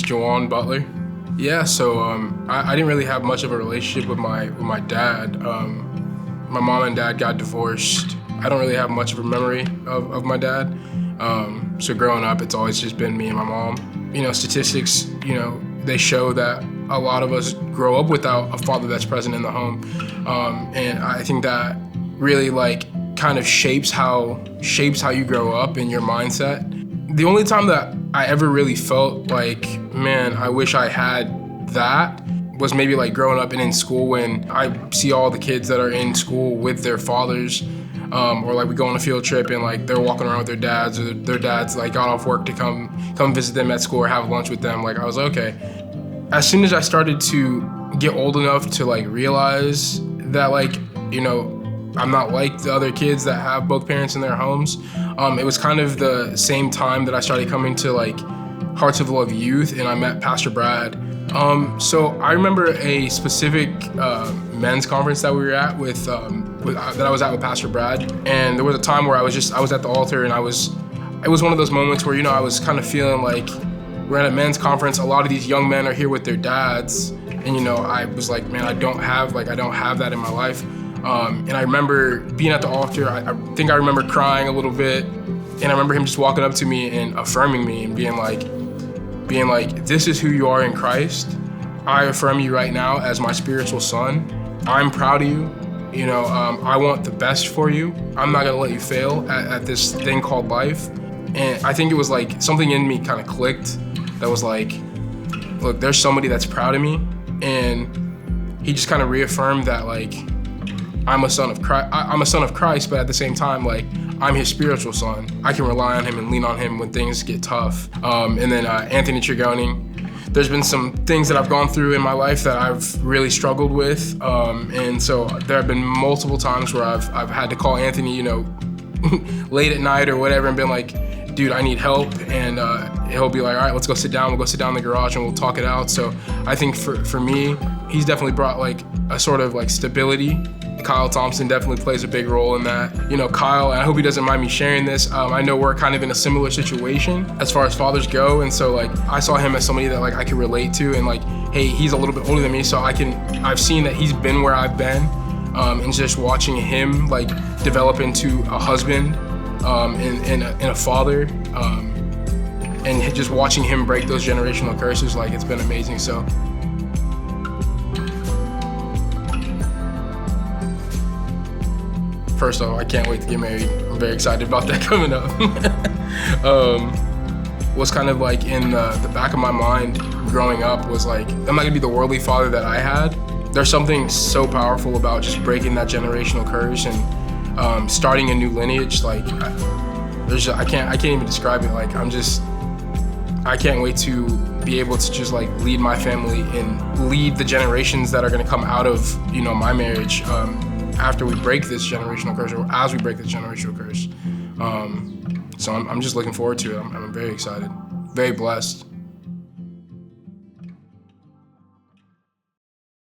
Juwan Butler. Yeah, so I didn't really have much of a relationship with my dad. My mom and dad got divorced. I don't really have much of a memory of my dad. So growing up, it's always just been me and my mom. You know, statistics, they show that a lot of us grow up without a father that's present in the home. And I think that really kind of shapes how you grow up and your mindset. The only time that I ever really felt like, man, I wish I had that was maybe growing up and in school when I see all the kids that are in school with their fathers, or we go on a field trip and they're walking around with their dads, or their dads got off work to come visit them at school or have lunch with them. I was okay. As soon as I started to get old enough to realize that I'm not like the other kids that have both parents in their homes. It was kind of the same time that I started coming to Hearts of Love Youth, and I met Pastor Brad. So I remember a specific men's conference that we were at that I was at with Pastor Brad, and there was a time where I was at the altar, and it was one of those moments where I was kind of feeling like we're at a men's conference. A lot of these young men are here with their dads, and I was like, man, I don't have that in my life. And I remember being at the altar. I think I remember crying a little bit, and I remember him just walking up to me and affirming me and being like, this is who you are in Christ. I affirm you right now as my spiritual son. I'm proud of you. I want the best for you. I'm not gonna let you fail at this thing called life. And I think it was something in me kind of clicked that was look, there's somebody that's proud of me. And he just kind of reaffirmed that I'm a son of Christ, but at the same time, I'm his spiritual son. I can rely on him and lean on him when things get tough. And then Anthony Trigoning. There's been some things that I've gone through in my life that I've really struggled with. And so there have been multiple times where I've had to call Anthony, late at night or whatever, and been like, dude, I need help. And he'll be like, all right, let's go sit down. We'll go sit down in the garage and we'll talk it out. So I think for me, he's definitely brought a sort of stability. Kyle Thompson definitely plays a big role in that. Kyle, and I hope he doesn't mind me sharing this, I know we're kind of in a similar situation as far as fathers go, and so I saw him as somebody that I could relate to, and hey, he's a little bit older than me, so I've seen that he's been where I've been, and just watching him develop into a husband, and a father, and just watching him break those generational curses, it's been amazing. So first off, I can't wait to get married. I'm very excited about that coming up. What's kind of in the back of my mind growing up was I'm not gonna be the worldly father that I had. There's something so powerful about just breaking that generational curse and starting a new lineage. I can't even describe it. I can't wait to be able to just lead my family and lead the generations that are gonna come out of my marriage. After we break this generational curse, or as we break this generational curse. So I'm just looking forward to it. I'm very excited, very blessed.